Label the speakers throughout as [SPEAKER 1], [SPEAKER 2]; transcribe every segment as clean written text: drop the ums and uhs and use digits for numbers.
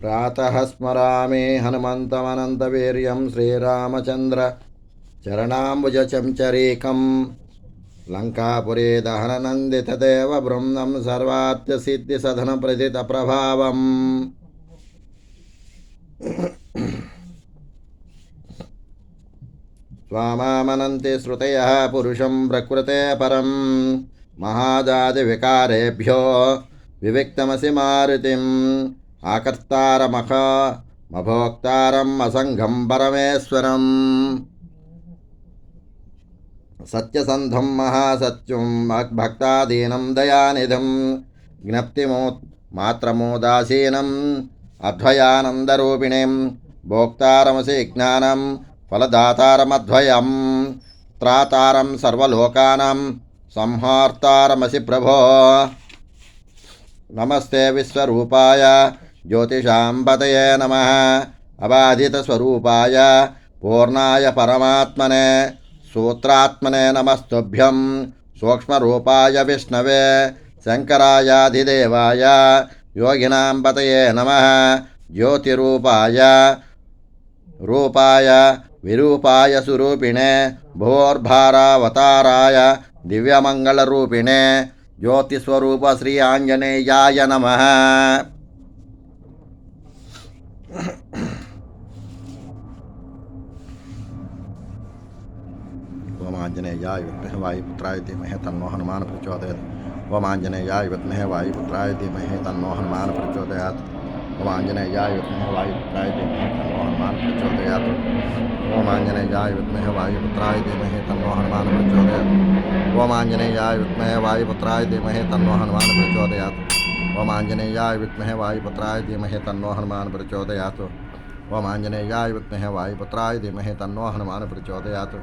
[SPEAKER 1] प्रातः स्मरामि हनुमन्तमनन्तवीर्यं श्रीरामचन्द्र चरणाम्बुजचञ्चरीकं लङ्कापुरे दहननन्दितदेवबृन्दं सर्वार्थसिद्धिसधनप्रदितप्रभावम् स्वामामनन्ति श्रुतयः पुरुषं प्रकृते परं महाजातिविकारेभ्यो विविक्तमसि मारुतिम् आकर्तारमभोक्तारम् असङ्गं परमेश्वरम् सत्यसन्धं महासत्यं भक्तादीनं दयानिधिं ज्ञप्तिमात्रमोदासीनम् अद्वयानन्दरूपिणीं भोक्तारमसि ज्ञानं फलदातारमद्वयं त्रातारं सर्वलोकानां संहार्तारमसि प्रभो। नमस्ते विश्वरूपाय ज्योतिषां पतये नमः अबाधितस्वरूपाय पूर्णाय परमात्मने सूत्रात्मने नमस्तुभ्यं सूक्ष्मरूपाय विष्णवे शङ्करायाधिदेवाय योगिनां पतये नमः ज्योतिरूपाय रूपाय विरूपाय सुरूपिणे भोर्भारावताराय दिव्यमङ्गलरूपिणे ज्योतिस्वरूप श्री आंजनेयाय नमः। ओम आंजनेयाय विद्महे वायुपुत्राय धीमहि तन्नो हनुमान प्रचोदयात्। ओम आंजनेयाय विद्महे वायुपुत्राय धीमहि तन्नो हनुमान प्रचोदयात्। ओम आंजनेयाय विद्महे वायुपुत्राय धीमहि तन्नो हनुमान प्रचोदयात्। ओम आंजनेयाय विद्महे वायुपुत्राय धीमहि तन्नो हनुमान प्रचोदयात्। ओम आंजनेयाय विद्महे वायुपुत्राय धीमहि तन्नो हनुमान प्रचोदयात्। ओम आंजनेयाय विद्महे वायुपुत्राय धीमहि तन्नो हनुमान प्रचोदयात्। ओम आंजनेयाय विद्महे वायुपुत्राय धीमहि तन्नो हनुमान प्रचोदयात्।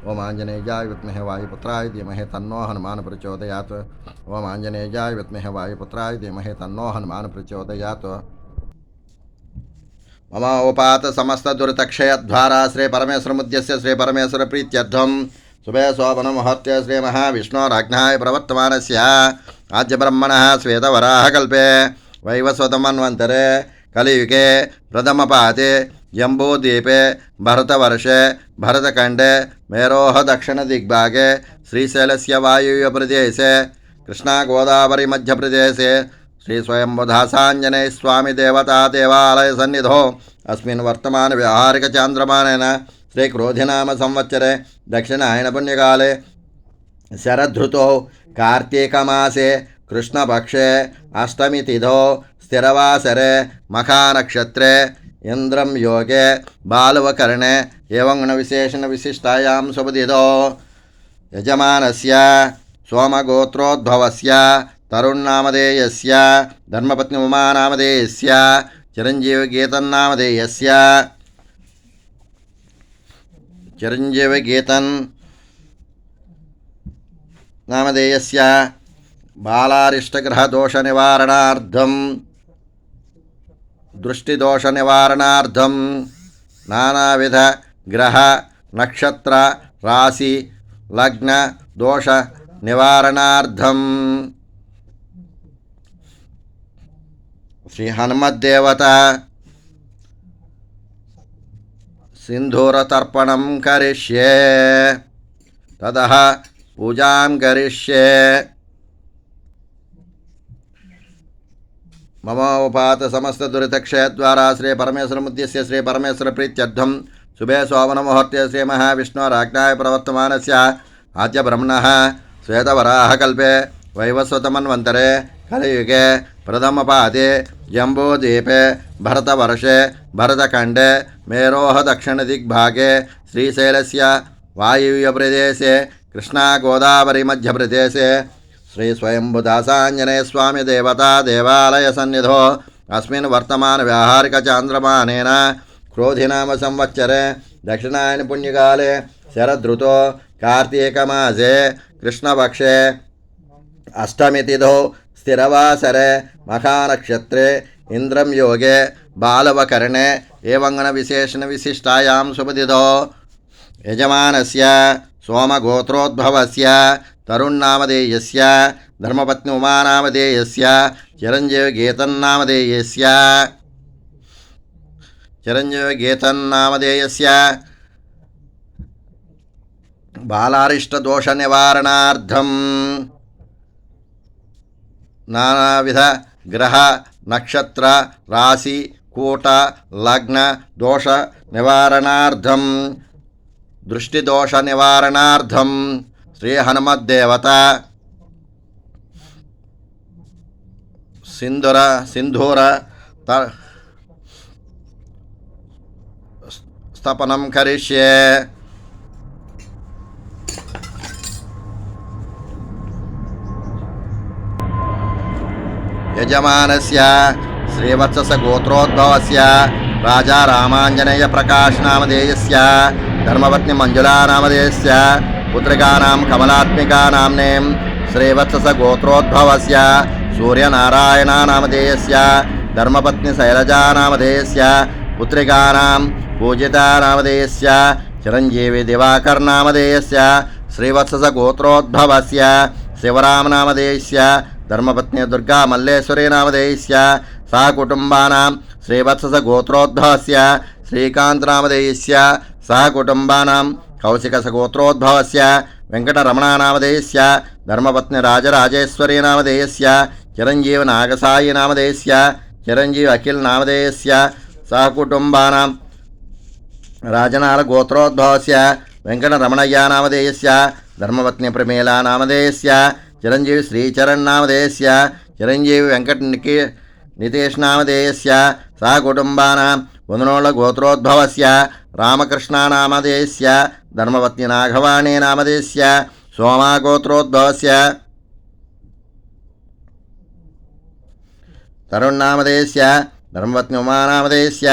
[SPEAKER 1] ओम आंजनेयाय विद्महे वायुपुत्राय धीमहि तन्नो हनुमान प्रचोदयात्। ओम आंजनेयाय विद्महे वायुपुत्राय धीमहि तन्नो हनुमान प्रचोदयात्। मम उपात समस्त दुर्तक्षयद्वारा श्री परमेश्वरमुद्यस्य श्री परमेश्वर प्रीत्यर्थं शुभे शोभन मुहूर्ते श्री महाविष्णोराज्ञाय प्रवर्तमानस्य आद्य ब्रह्मणः श्वेतवराहकल्पे वैवस्वतमन्वन्तरे कलियुगे प्रथमपादे जम्बूद्वीपे भरतवर्षे भरतखण्डे मेरोः दक्षिणदिग्भागे श्रीशैलस्य वायुव्यप्रदेशे कृष्णागोदावरी मध्यप्रदेशे श्री स्वयंबुधासाञ्जनेय स्वामी देवता देवालय सन्निधौ अस्मिन् वर्तमान व्यावहारिक चान्द्रमानेन श्री क्रोधिनाम संवत्सरे दक्षिणायन पुण्यकाले शरदृतौ कार्तीकमासे कृष्णपक्षे अष्टमी तिथौ स्थिरवासरे मखानक्षत्रे इंद्रम योगे बालवकर्णे एवं गुणविशेषण विशिष्टायां शुभतिथौ यजमानस्य सोमगोत्रोद्भवस्य तरुण्नामधेयस्य धर्मपत्नी उमानामधेयस्य चिरञ्जीवगीतन्नामधेयस्य नामधेयस्य बालारिष्टग्रहदोषनिवारणार्थं दृष्टिदोषनिवारणार्थं नानाविध ग्रह नक्षत्र राशि लग्न दोष निवारणार्थं श्री हनुमद्देवता सिंधूरतर्पणं करिष्ये ततः पूजां करिष्ये। मम उपात समस्त दुरितक्षयद्वारा श्री परमेश्वरमुद्दिश्य श्री परमेश्वर प्रीत्यर्थं शुभे शोभन मुहूर्ते श्री महाविष्णोराज्ञाय प्रवर्तमानस्य आद्य ब्रह्मणः श्वेतवराहकल्पे वैवस्वतमन्वन्तरे कलियुगे प्रथमपादे जम्बूद्वीपे भरतवर्षे भरतखण्डे मेरोः दक्षिणदिग्भागे श्रीशैलस्य वायुव्यप्रदेशे कृष्णागोदावरी मध्यप्रदेशे श्री स्वयंबुदासाञ्जनेय स्वामी देवता देवालय सन्निधौ अस्मिन् वर्तमान व्यावहारिक चान्द्रमानेन क्रोधिनाम संवत्सरे दक्षिणायन पुण्यकाले शरदृतौ कार्तीकमासे कृष्णपक्षे अष्टमी तिथौ स्थिरवासरे मखानक्षत्रे इंद्रम योगे बालवकर्णे एवं गणविशेषण विशिष्टायां शुभतिथौ यजमानस्य सोमगोत्रोद्भवस्य तरुण्नामधेयस्य धर्मपत्नी उमानामधेयस्य चिरञ्जीवगीतन्नामधेयस्य చిరంజీవిగీతన్నామధేయస్య బాలారిష్టదోషనివారణార్థం నానావిధ గ్రహ నక్షత్ర రాశి కూట లగ్న దోష నివారణార్థం దృష్టిదోష నివారణార్థం శ్రీ హనుమద్దేవత సింధూర స్థపనం కరిష్యే. యజమానస్య శ్రీవత్స గోత్రోద్భవస్య రాజా రామాంజనేయ ప్రకాశ్ నామధేయస్య ధర్మపత్ని మంజులా నామధేయస్య పుత్రికానాం కమలాత్మికా నామ్నే శ్రీవత్స గోత్రోద్భవస్య సూర్యనారాయణ నామధేయస్య ధర్మపత్ని శైలజా నామధేయస్య పుత్రికానాం పూజితా నామధేయస్య చిరంజీవి దివాకర్ నామధేయస్య శ్రీవత్స గోత్రోద్భవస్య శివరామ నామధేయస్య ధర్మపత్ని దుర్గా మల్లేశ్వరీ నామధేయస్య సా కుటుంబానాం శ్రీవత్స గోత్రోద్భవస్య శ్రీకాంత్ నామధేయస్య సహ కుటుంబానాం కౌశిక గోత్రోద్భవస్య వెంకటరమణ నామధేయస్య ధర్మపత్ని రాజరాజేశ్వరీ నామధేయస్య చిరంజీవి నాగసాయి నామధేయస్య చిరంజీవి అఖిల్ నామధేయస్య సహ కుటుంబానాం రాజనాల గోత్రోద్భవస్య వెంకటరమణయ్య నామధేయస్య ధర్మపత్ని ప్రమేలా నామధేయస్య చిరంజీవి శ్రీచరణ్ నామధేయస్య చిరంజీవి వెంకట నితేష్ నామధేయస్య సహ కుటుంబానాం వందనోళ్ళ గోత్రోద్భవస్య రామకృష్ణ నామధేయస్య ధర్మపత్ని నాగవాణి నామధేయస్య సోమా గోత్రోద్భవస్య తరుణ్ నామధేయస్య ధర్మపత్ని ఉమా నామధేయస్య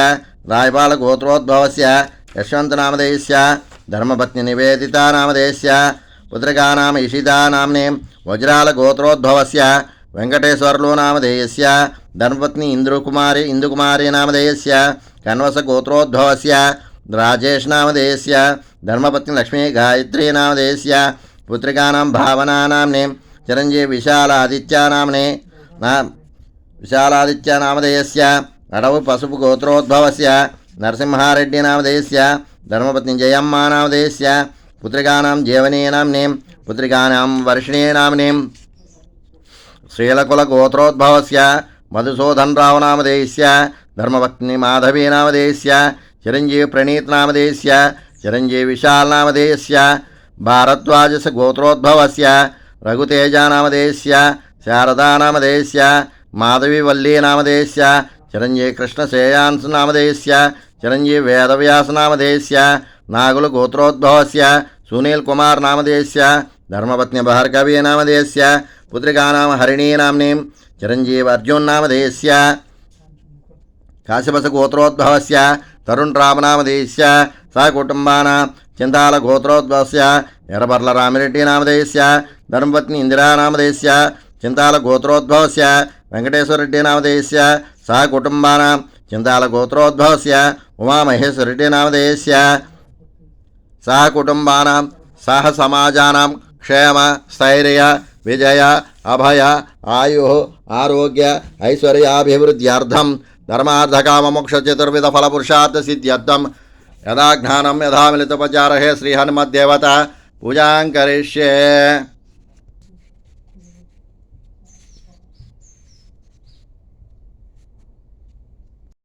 [SPEAKER 1] రాయపాల గోత్రోద్భవస్య యశ్వంత్ నామధేయస్య ధర్మపత్ని నివేదితా నామధేయస్య పుత్రికానాం ఇషితా నామ్నే వజ్రాల గోత్రోద్భవస్య వెంకటేశ్వర్లు నామధేయస్య ధర్మపత్ని ఇందుకుమారి నామధేయస్య కన్వస గోత్రోద్భవస్య రాజేష్ నామధేయస్య ధర్మపత్ని లక్ష్మీ గాయత్రీ నామధేయస్య పుత్రికానాం భావనా నామ్నే చిరంజీవి విశాలాదిత్య నామధేయస్య అడవు పసుపు గోత్రోద్భవస్య నరసింహారెడ్డి నామధేయస్య ధర్మపత్ని జయమ్మ నామధేయస్య పుత్రికానాం జీవనీ నామ్నే పుత్రికానాం వర్షిణీ నామ్నే శ్రీలకుల గోత్రోద్భవస్య మధుసూదనరావు నామధేయస్య ధర్మపత్ని మాధవీ నామధేయస్య చిరంజీవి ప్రణీత్ నామధేయస్య చిరంజీవి విశాల్ నామధేయస్య భారద్వాజస గోత్రోద్భవస్య రఘుతేజ నామధేయస్య శారదా నామధేయస్య మాధవి వల్లీ నామధేయస్య చిరంజీవి కృష్ణ శ్రేయాన్స్ నామధేయస్య చిరంజీవి వేదవ్యాస నామధేయస్య నాగుల గోత్రోద్భవస్య సునీల్ కుమార్ నామధేయస్య ధర్మపత్ని భార్గవీ నామధేయస్య పుత్రికానాం హరిణీ నామ్నీ చిరంజీవి అర్జున్ నామధేయస్య కాశీపస గోత్రోద్భవస్య తరుణ్ రామనామధేయస్య సహ కుటుంబానాం చింతాల గోత్రోద్భవస్య ఎర్రబర్ల రామిరెడ్డి నామధేయస్య ధర్మపత్ని ఇందిరా నామధేయస్య చింతాల గోత్రోద్భవస్య వెంకటేశ్వరరెడ్డి నామధేయస్య సహ కుటుంబానాం చింతాల గోత్రోద్భవస్య ఉమామహేశ్వరరెడ్డి నామధేయస్య సహ కుటుంబానాం సహ సమాజానాం క్షేమ స్థైర్య విజయ అభయ ఆయు ఆరోగ్య ఐశ్వర్యాభివృద్ధ్యర్థం ధర్మార్థకామమోక్ష చతుర్విధ ఫలపురుషార్థ సిద్ధ్యర్థం యథా జ్ఞానం యథా మిలితోపచార హే శ్రీ హనుమద్దేవత పూజాం కరిష్యే.